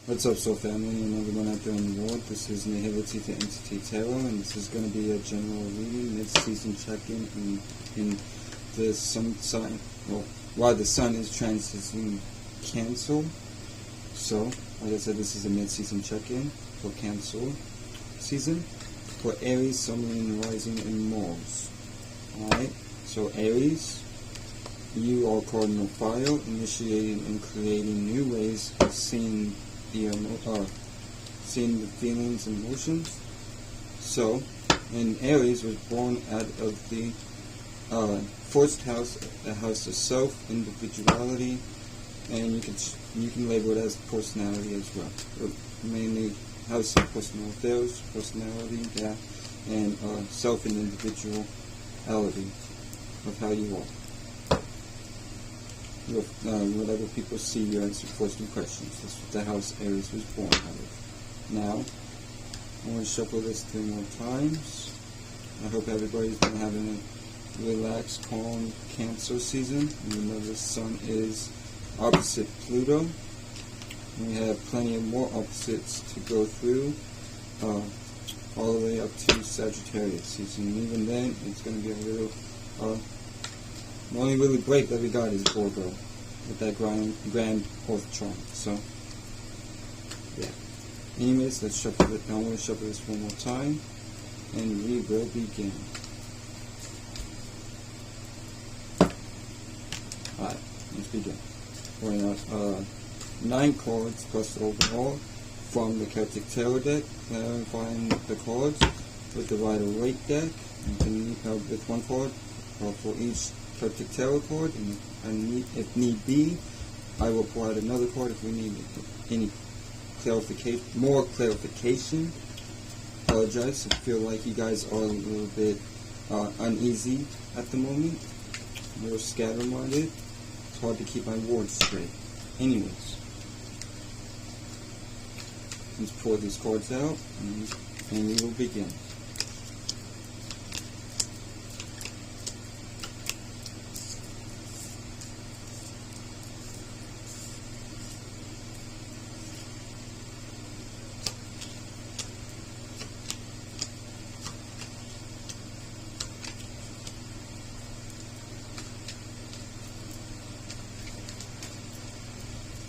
What's up, Soul Family, and everyone out there in the world? This is Nihility to Entity Tarot, and this is going to be a general reading, mid-season check-in in the sun sign. Well, while the sun is transiting Cancer. So, like I said, this is a mid-season check-in for Cancer season for Aries, Sun, Moon, Rising, and Mars. Alright, so Aries, you are cardinal fire, initiating and creating new ways of seeing the feelings and emotions. So, and Aries was born out of the first house, the house of self, individuality, and you can label it as personality as well. But mainly house of personal affairs, personality, yeah, and self and individuality of how you are. Whatever people see you as your first impressions. That's what the house Aries was born out of. Now, I want to shuffle this 3 more times. I hope everybody's been having a relaxed, calm Cancer season. Even though the sun is opposite Pluto, we have plenty of more opposites to go through, all the way up to Sagittarius season. And even then, it's going to be a little. The only really break that we got is Virgo with that grand fourth charm. So, yeah. Anyways, let's shuffle it. Now I'm going to shuffle this 1 more time, and we will begin. Alright, let's begin. We're going to 9 cards plus the overall from the Celtic Tarot deck, clarifying the cards with the Waite deck. You can with 1 card for each Celtic Tarot card, and if need be, I will pull out another card if we need any clarification, more clarification. Apologize if I feel like you guys are a little bit uneasy at the moment, a little scatterminded. It's hard to keep my words straight. Anyways, let's pull these cards out, and we will begin.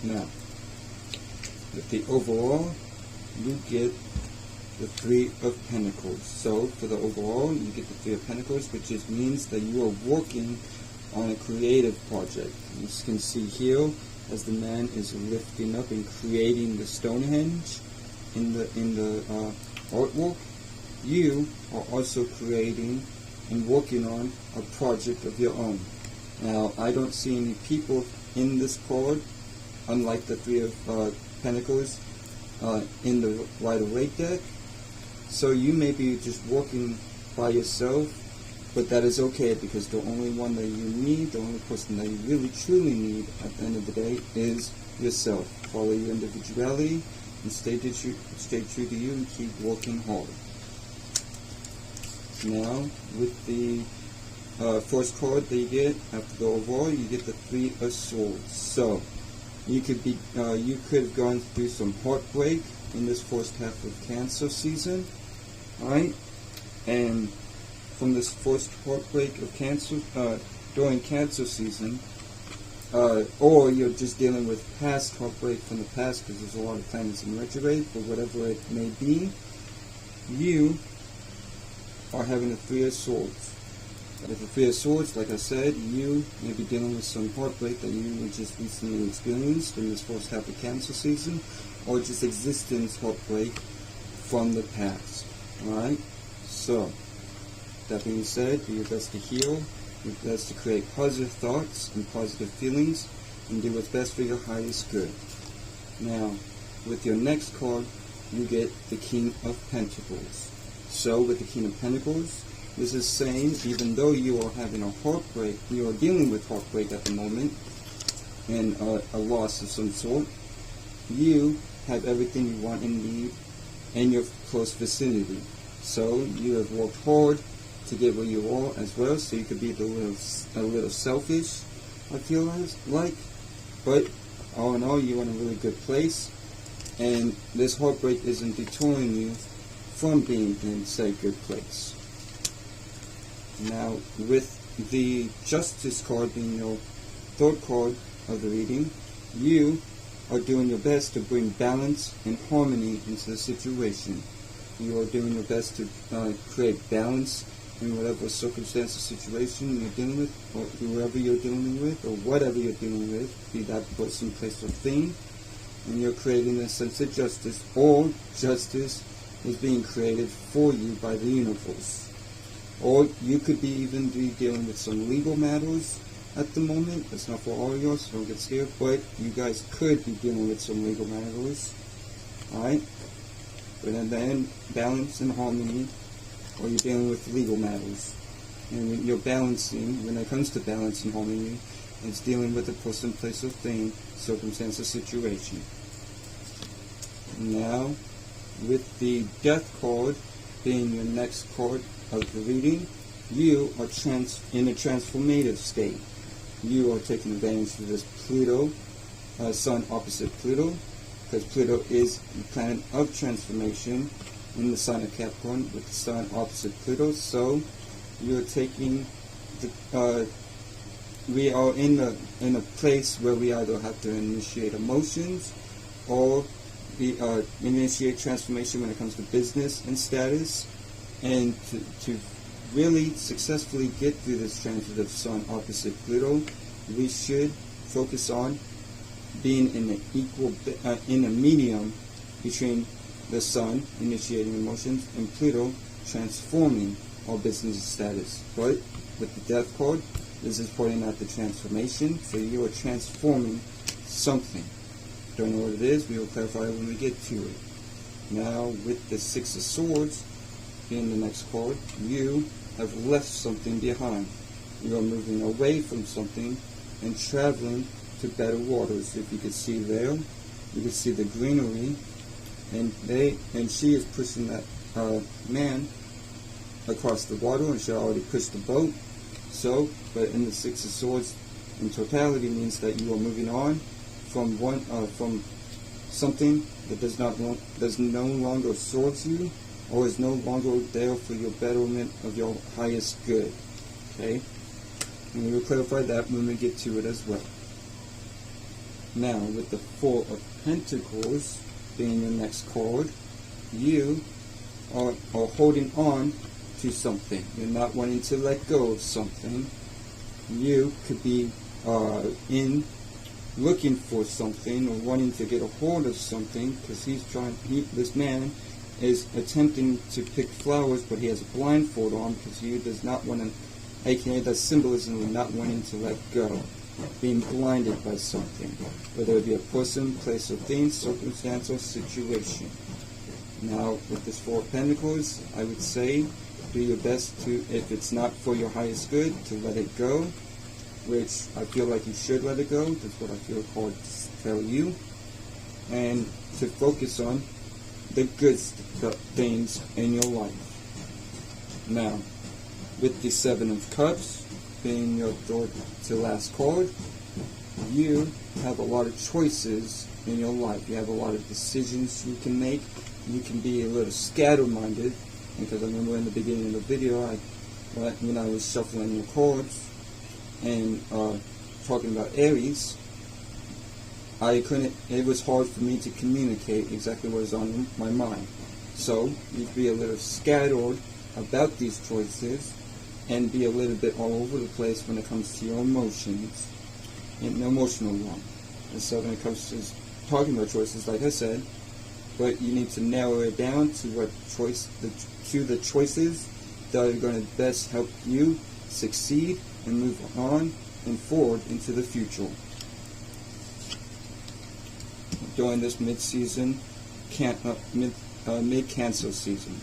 Now, with the overall, you get the 3 of Pentacles. So, for the overall, you get the 3 of Pentacles, which just means that you are working on a creative project. You can see here, as the man is lifting up and creating the Stonehenge in the artwork, you are also creating and working on a project of your own. Now, I don't see any people in this card, unlike the 3 of Pentacles in the Waite deck. So you may be just working by yourself, but that is okay, because the only one that you need, the only person that you really truly need at the end of the day is yourself. Follow your individuality and stay true to you and keep working hard. Now, with the first card that you get after the overall, you get the 3 of Swords. So you could have gone through some heartbreak in this first half of Cancer season, alright? And from this first heartbreak of Cancer during Cancer season, or you're just dealing with past heartbreak from the past, because there's a lot of planets in retrograde, but whatever it may be, you are having the 3 of Swords. With the 3 of Swords, like I said, you may be dealing with some heartbreak that you just recently experienced in this first half of Cancer season, or just existence heartbreak from the past. Alright? So, that being said, do your best to heal, do your best to create positive thoughts and positive feelings, and do what's best for your highest good. Now, with your next card, you get the King of Pentacles. So, with the King of Pentacles, this is saying, even though you are having a heartbreak, you are dealing with heartbreak at the moment, and a loss of some sort, you have everything you want and need in your close vicinity. So you have worked hard to get where you are as well, so you could be a little selfish, I feel like, but all in all, you're in a really good place, And this heartbreak isn't deterring you from being in, say, good place. Now, with the Justice card being your third card of the reading, you are doing your best to bring balance and harmony into the situation. You are doing your best to create balance in whatever circumstance or situation you're dealing with, or whoever you're dealing with, or whatever you're dealing with, be that person, place, or thing. And you're creating a sense of justice, or justice is being created for you by the universe. Or you could be even be dealing with some legal matters at the moment. That's not for all of you, so don't get scared, but you guys could be dealing with some legal matters. Alright? But then balance and harmony, or you're dealing with legal matters. And when you're balancing, when it comes to balance and harmony, it's dealing with a person, place, or thing, circumstance, or situation. Now, with the Death card being your next card of the reading, you are in a transformative state. You are taking advantage of this Pluto, Sun opposite Pluto, because Pluto is the planet of transformation in the sign of Capricorn with the Sun opposite Pluto. So you're taking we are in a place where we either have to initiate emotions or initiate transformation when it comes to business and status, and to really successfully get through this transit of Sun opposite Pluto, we should focus on being in an in a medium between the Sun initiating emotions and Pluto transforming our business status. But with the Death card, this is pointing out the transformation, so you are transforming something. Don't know what it is, we will clarify when we get to it. Now, with the Six of Swords being the next card, you have left something behind. You are moving away from something and traveling to better waters. If you can see there, you can see the greenery, and she is pushing that man across the water, and she already pushed the boat. So, but in the Six of Swords, in totality, means that you are moving on from from something that does no longer serves you, or is no longer there for your betterment of your highest good. Okay, and we will clarify that when we get to it as well. Now, with the Four of Pentacles being your next card, you are holding on to something. You're not wanting to let go of something. You could be looking for something or wanting to get a hold of something, because this man is attempting to pick flowers, but he has a blindfold on because he does not want to, aka that symbolism of not wanting to let go, being blinded by something, whether it be a person, place, or thing, circumstance, or situation. Now, with this Four of Pentacles, I would say do your best to, if it's not for your highest good, to let it go, which I feel like you should let it go. That's what I feel called to tell you. And to focus on the good things in your life. Now, with the Seven of Cups being your third to last card, you have a lot of choices in your life. You have a lot of decisions you can make. You can be a little scattered-minded, because I remember in the beginning of the video, when I was shuffling your cards and talking about Aries, it was hard for me to communicate exactly what was on my mind. So you'd be a little scattered about these choices and be a little bit all over the place when it comes to your emotions, and the emotional one. And so when it comes to talking about choices, like I said, but you need to narrow it down to the choices that are going to best help you succeed and move on and forward into the future during this mid-season, mid-Cancer season.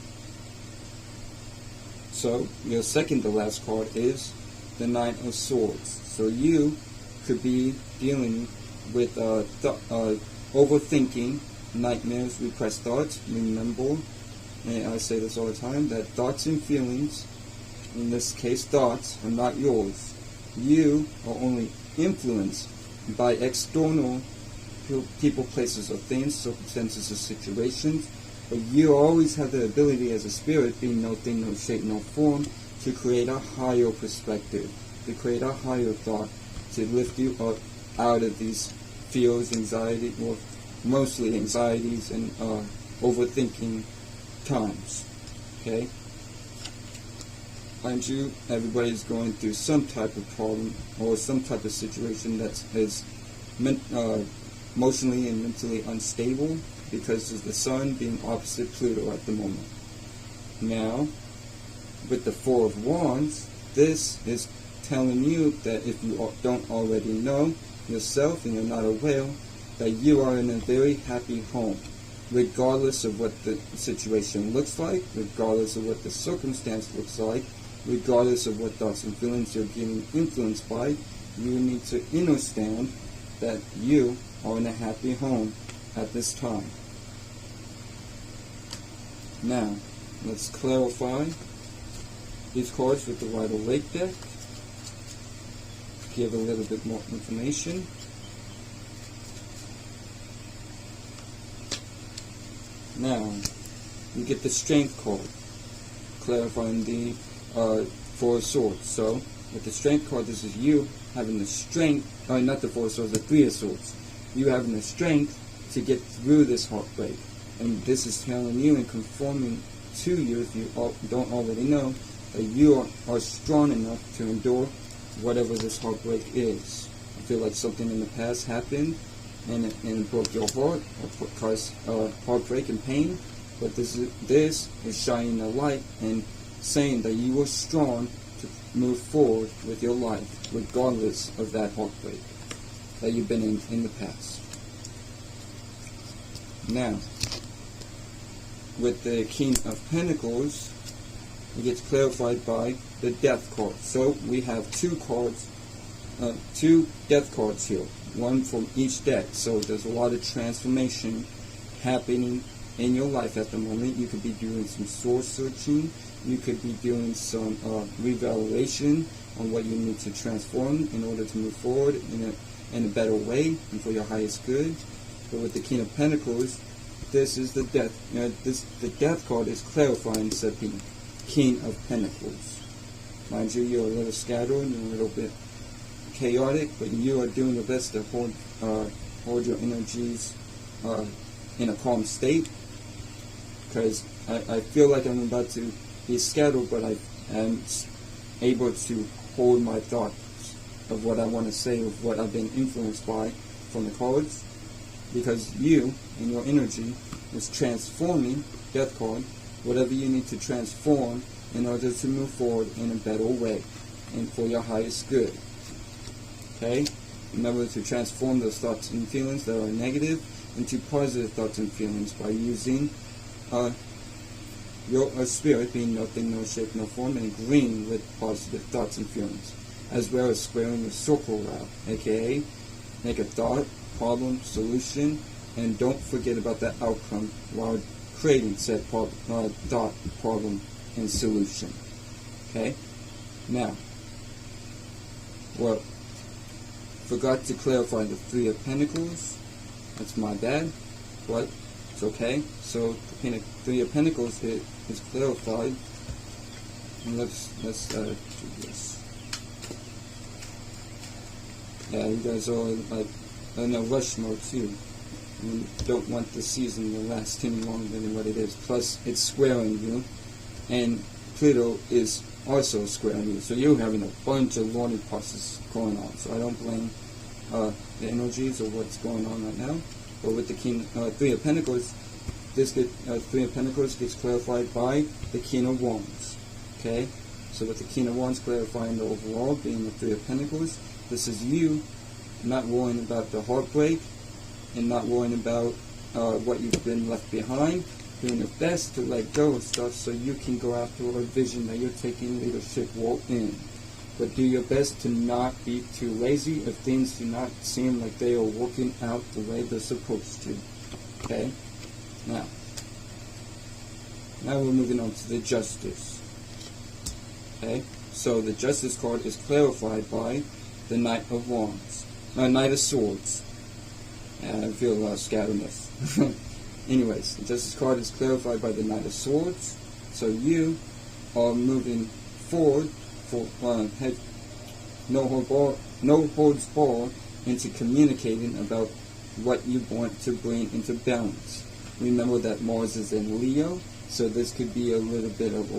So your second to last card is the Nine of Swords. So you could be dealing with overthinking, nightmares, repressed thoughts. Remember, and I say this all the time, that thoughts and feelings, in this case thoughts, are not yours. You are only influenced by external people, places, or things, circumstances, or situations, but you always have the ability as a spirit, being no thing, no shape, no form, to create a higher perspective, to create a higher thought, to lift you up out of these fears, anxiety, or mostly anxieties and overthinking times. Okay? Mind you, everybody's going through some type of problem or some type of situation that is emotionally and mentally unstable because of the Sun being opposite Pluto at the moment. Now, with the Four of Wands, this is telling you that if you don't already know yourself and you're not aware, that you are in a very happy home, regardless of what the situation looks like, regardless of what the circumstance looks like, regardless of what thoughts and feelings you're getting influenced by. You need to understand that you are in a happy home at this time. Now, let's clarify these cards with the Waite deck. Give a little bit more information. Now, you get the Strength card, clarifying the Four of Swords. So, with the Strength card, this is you having the strength, not the Four of Swords, the Three of Swords. You having the strength to get through this heartbreak. And this is telling you and conforming to you, if you don't already know, that you are strong enough to endure whatever this heartbreak is. I feel like something in the past happened and it broke your heart or caused heartbreak and pain, but this is shining a light and saying that you are strong to move forward with your life regardless of that heartbreak that you've been in the past. Now, with the King of Pentacles, it gets clarified by the Death card. So we have two Death cards here, one from each deck. So there's a lot of transformation happening in your life at the moment. You could be doing some soul searching. You could be doing some reevaluation on what you need to transform in order to move forward in a better way and for your highest good. But with the King of Pentacles, this is the Death. The Death card is clarifying said being King of Pentacles. Mind you, you're a little scattered and a little bit chaotic, but you are doing your best to hold your energies in a calm state. Because I feel like I'm about to be scattered, but I am able to hold my thoughts of what I want to say, of what I've been influenced by from the cards. Because you and your energy is transforming, Death card, whatever you need to transform in order to move forward in a better way and for your highest good. Okay? Remember to transform those thoughts and feelings that are negative into positive thoughts and feelings by using your spirit being no thing, no shape, no form, and agreeing with positive thoughts and feelings, as well as squaring the circle route, aka make a thought, problem, solution, and don't forget about the outcome while creating said thought, problem, and solution. Okay? Now, well, forgot to clarify the Three of Pentacles. That's my bad, but it's okay. So the Three of Pentacles is clarified. And let's do this. Yeah, you guys are like in a rush mode too. You don't want the season to last any longer than what it is. Plus, it's squaring you, and Pluto is also squaring you. So you're having a bunch of learning process going on. So I don't blame the energies or what's going on right now. But with the Three of Pentacles, Three of Pentacles gets clarified by the King of Wands. Okay? So with the King of Wands clarifying the overall, being the Three of Pentacles, this is you not worrying about the heartbreak and not worrying about what you've been left behind, doing your best to let go of stuff so you can go after a vision that you're taking leadership role in. But do your best to not be too lazy if things do not seem like they are working out the way they're supposed to. Okay? Now we're moving on to the Justice. Okay? So the Justice card is clarified by the Knight of Wands. Knight of Swords. And I feel a lot of scatterness. Anyways, the Justice card is clarified by the Knight of Swords. So you are moving forward for no holds barred into communicating about what you want to bring into balance. Remember that Mars is in Leo, so this could be a little bit of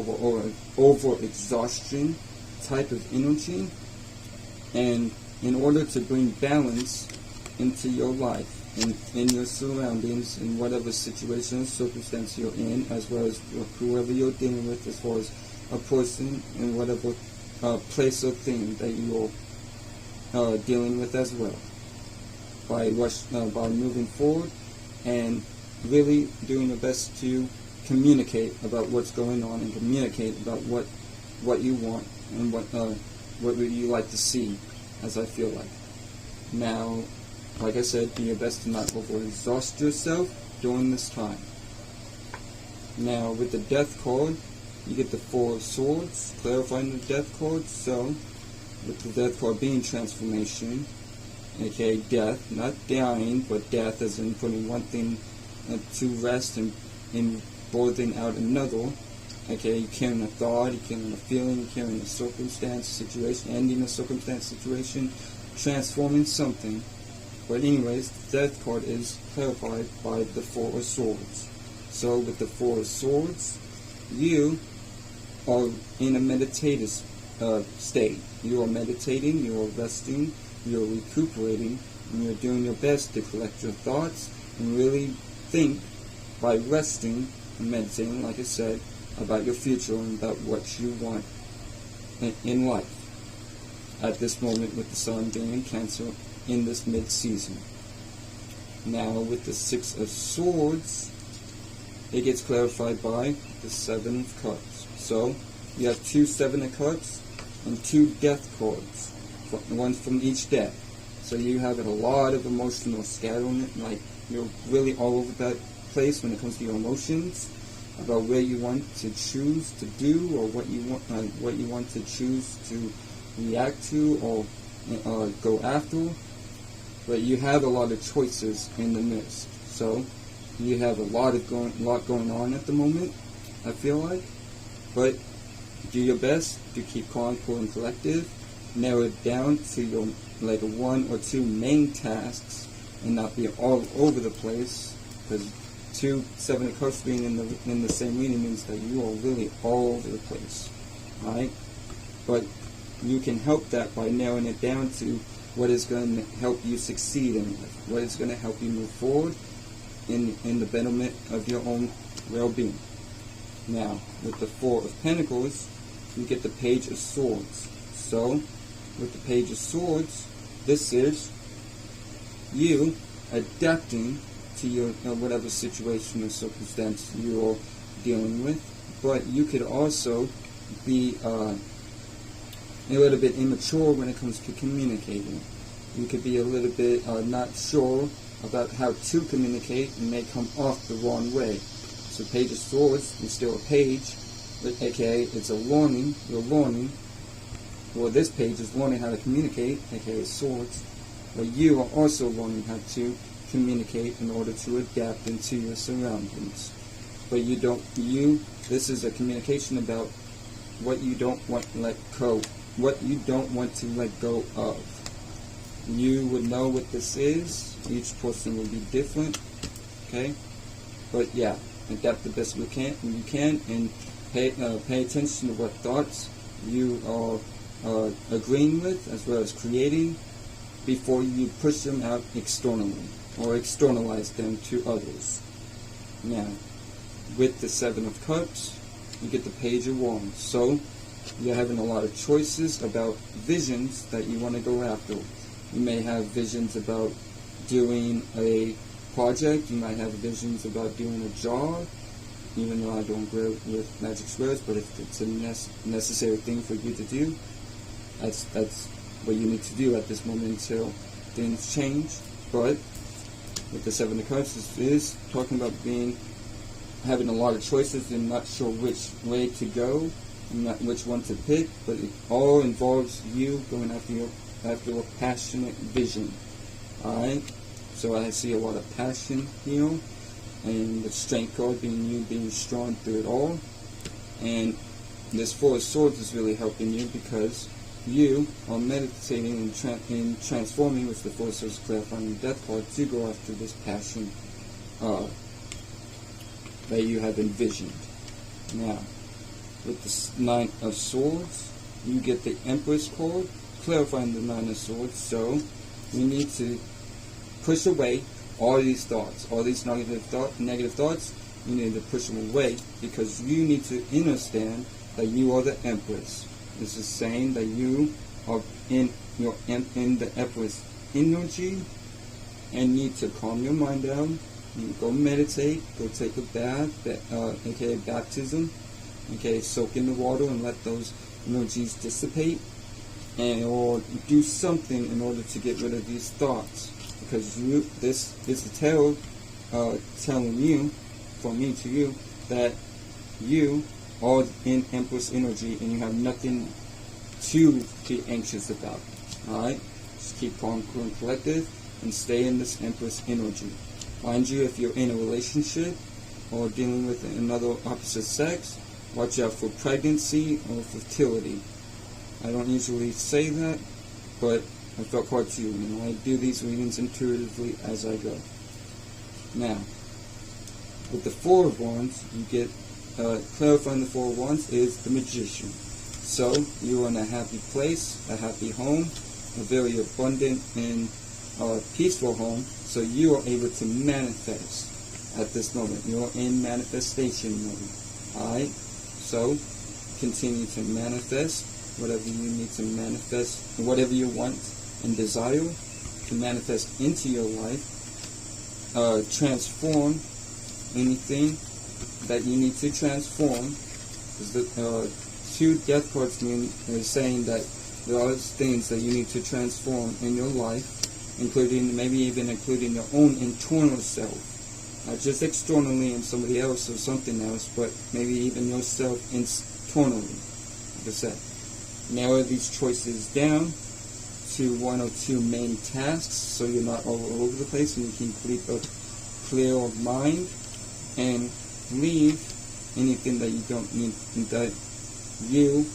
over exhaustion type of energy. And in order to bring balance into your life, in your surroundings, in whatever situation or circumstance you're in, as well as whoever you're dealing with, as far as a person in whatever place or thing that you're dealing with as well. By moving forward and really doing your best to communicate about what's going on and communicate about what you want and what would you like to see, as I feel like. Now, like I said, do your best to not overexhaust yourself during this time. Now, with the Death card, you get the Four of Swords, clarifying the Death card. So, with the Death card being transformation, aka death, not dying, but death as in putting one thing to rest and birthing out another. Okay, you're carrying a thought, you're carrying a feeling, you're carrying a circumstance, situation, ending a circumstance, situation, transforming something. But anyways, the Death card is clarified by the Four of Swords. So with the Four of Swords, you are in a meditative state. You are meditating, you are resting, you are recuperating, and you're doing your best to collect your thoughts and really think by resting and meditating, like I said, about your future and about what you want in life at this moment, with the Sun being in Cancer in this mid-season. Now with the Six of Swords, it gets clarified by the Seven of Cups. So you have two Seven of Cups and two Death cards, one from each deck. So you have a lot of emotional scattering, like you're really all over that place when it comes to your emotions, about where you want to choose to do, or what you want to choose to react to or go after. But you have a lot of choices in the midst. So you have a lot going on at the moment, I feel like. But do your best to keep calm, cool, and collective. Narrow it down to your one or two main tasks, and not be all over the place. Because two Seven of Cups being in the same reading means that you are really all over the place. Alright? But you can help that by narrowing it down to what is going to help you succeed in life, what is going to help you move forward in the betterment of your own well-being. Now, with the Four of Pentacles, you get the Page of Swords. So, with the Page of Swords, this is you adapting to your whatever situation or circumstance you're dealing with. But you could also be a little bit immature when it comes to communicating. You could be a little bit not sure about how to communicate and may come off the wrong way. So Page of Swords is still a page, but aka it's a learning. You're learning. Well, this page is learning how to communicate, aka swords. But you are also learning how to communicate in order to adapt into your surroundings. But this is a communication about what you don't want to let go, what you don't want to let go of. You would know what this is. Each person will be different, okay? But yeah, adapt the best you can, and pay attention to what thoughts you are agreeing with, as well as creating, before you push them out externally or externalize them to others. Now, with the Seven of Cups, you get the Page of Wands. So you're having a lot of choices about visions that you want to go after. You may have visions about doing a project. You might have visions about doing a job, even though I don't agree with magic squares, but if it's a necessary thing for you to do, that's what you need to do at this moment until things change. But with the Seven of Cups, this is talking about having a lot of choices and not sure which way to go, and not which one to pick, but it all involves you going after a passionate vision. Alright? So I see a lot of passion here, and the strength card being you being strong through it all. And this Four of Swords is really helping you because you are meditating and transforming with the Four of Swords clarifying the Death card to go after this passion that you have envisioned. Now, with the Nine of Swords, you get the Empress card, clarifying the Nine of Swords. So we need to push away all these thoughts, all these negative thoughts. You need to push them away because you need to understand that you are the Empress. This is saying that you are in the Empress energy and need to calm your mind down. You go meditate, go take a bath, aka baptism, okay, soak in the water and let those energies dissipate, or do something in order to get rid of these thoughts, because this is the tarot telling you, from me to you, that you are in Empress energy and you have nothing to be anxious about. Alright? Just keep calm, cool, and collected and stay in this Empress energy. Mind you, if you're in a relationship or dealing with another opposite sex, watch out for pregnancy or fertility. I don't usually say that, but I felt called to, and I do these readings intuitively as I go. Now, with the Four of Wands, you get, clarifying the Four of Wands is the Magician. So, you are in a happy place, a happy home, a very abundant and peaceful home, so you are able to manifest at this moment. You are in manifestation mode. Alright? So, continue to manifest whatever you need to manifest, whatever you want and desire to manifest into your life. Transform anything that you need to transform. The two death cards are saying that there are things that you need to transform in your life, including, maybe even including your own internal self. Not just externally in somebody else or something else, but maybe even yourself internally. Like I said, narrow these choices down to one or two main tasks, so you're not all over the place and you can keep a clear mind and leave anything that you don't need, that you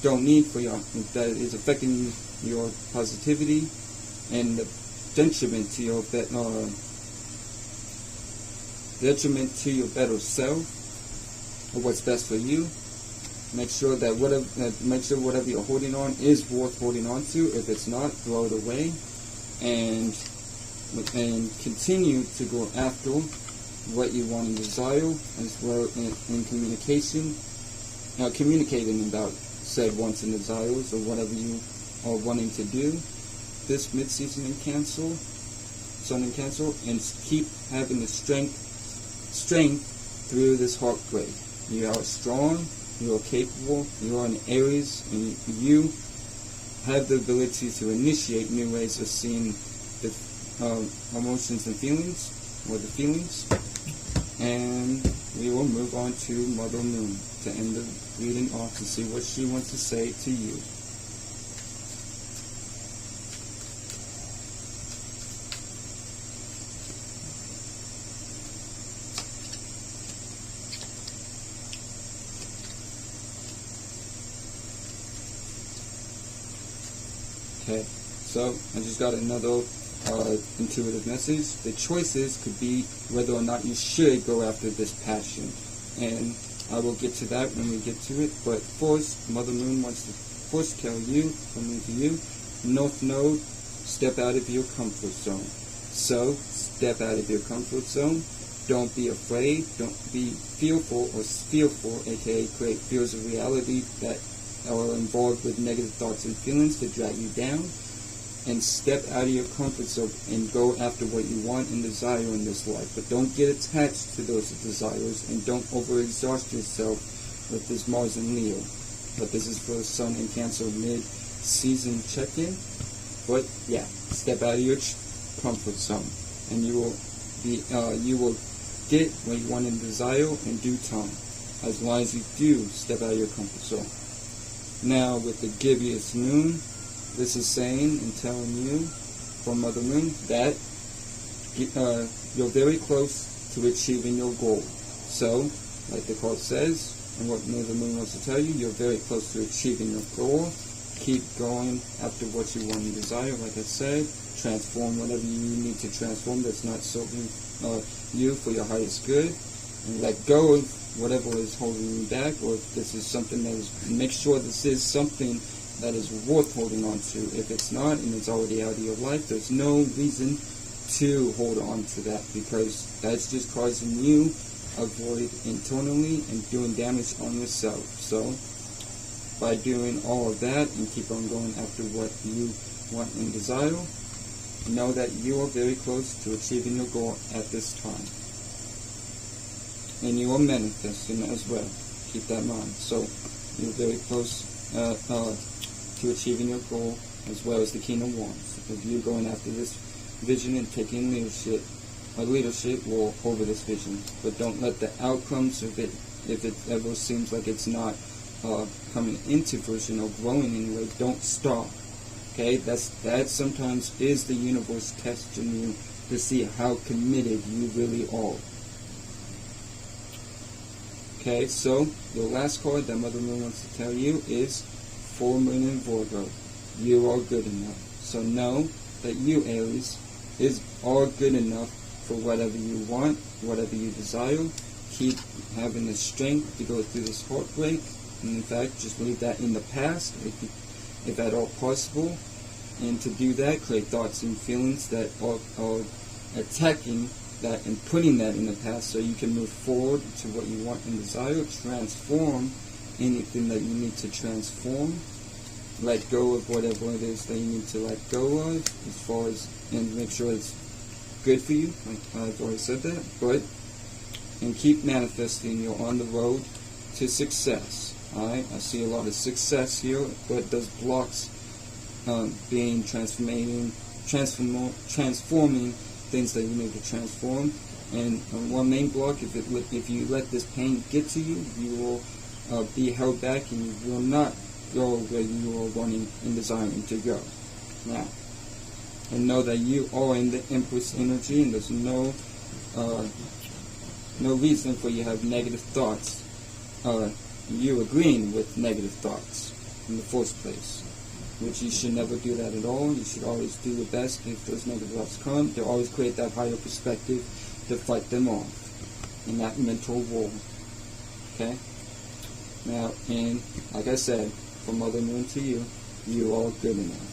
don't need for your, that is affecting your positivity and the detriment to your better self, or what's best for you. Make sure that whatever you're holding on is worth holding on to. If it's not, throw it away, and continue to go after what you want and desire, as well in communication, communicating about said wants and desires, or whatever you are wanting to do this mid-season in Cancer, Sun in Cancer, and keep having the strength through this heartbreak. You are strong, you are capable, you are an Aries, and you have the ability to initiate new ways of seeing the emotions and feelings, or the feelings. And we will move on to Mother Moon to end the reading off to see what she wants to say to you. Okay, so I just got another intuitive message. The choices could be whether or not you should go after this passion, and I will get to that when we get to it. But first, Mother Moon wants to first tell you, from me to you, North Node, step out of your comfort zone. So, step out of your comfort zone. Don't be afraid. Don't be fearful, aka create fears of reality that are involved with negative thoughts and feelings to drag you down. And step out of your comfort zone and go after what you want and desire in this life. But don't get attached to those desires, and don't overexhaust yourself with this Mars and Leo. But this is for Sun and Cancer mid-season check-in. But yeah, step out of your comfort zone, and you will get what you want and desire in due time, as long as you do step out of your comfort zone. Now, with the gibbous moon, this is saying and telling you from Mother Moon that you're very close to achieving your goal. So, like the card says, and what the moon wants to tell you, you're very close to achieving your goal. Keep going after what you want and desire. Like I said, transform whatever you need to transform that's not serving you for your highest good, and let go of whatever is holding you back, or if this is something that is, make sure this is something that is worth holding on to. If it's not and it's already out of your life, there's no reason to hold on to that, because that's just causing you a void internally and doing damage on yourself. So by doing all of that and keep on going after what you want and desire, know that you are very close to achieving your goal at this time. And you are manifesting as well. Keep that in mind. So you're very close to achieving your goal, as well as the King of Wands. If you're going after this vision and taking leadership over this vision. But don't let the outcomes of it, if it ever seems like it's not coming into fruition or growing anyway, don't stop. Okay, that sometimes is the universe testing you to see how committed you really are. Okay, so your last card that Mother Moon wants to tell you is Full Moon in Virgo. You are good enough. So know that you, Aries, are good enough for whatever you want, whatever you desire. Keep having the strength to go through this heartbreak. And in fact, just leave that in the past, if at all possible. And to do that, create thoughts and feelings that are attacking that and putting that in the past, so you can move forward to what you want and desire. Transform anything that you need to transform. Let go of whatever it is that you need to let go of, as far as, and make sure it's good for you, like I've already said that. And keep manifesting. You're on the road to success. Alright, I see a lot of success here, but those blocks being transforming things that you need to transform. And one main block, if you let this pain get to you, you will be held back and you will not go where you are wanting and desiring to go. Now, and know that you are in the Empress energy, and there's no reason for you to have negative thoughts. You agreeing with negative thoughts in the first place, which you should never do that at all. You should always do your best. If those negative thoughts come, to always create that higher perspective to fight them off in that mental war. Okay? Now, and like I said, from Mother Moon to you, you are good enough.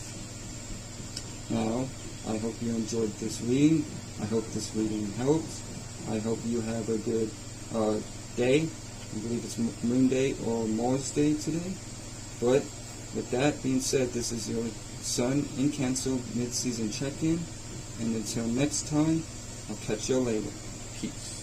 Now, I hope you enjoyed this reading. I hope this reading helps. I hope you have a good day. I believe it's Moon Day or Mars Day today. But with that being said, this is your Sun in Cancer mid-season check-in. And until next time, I'll catch you later. Peace.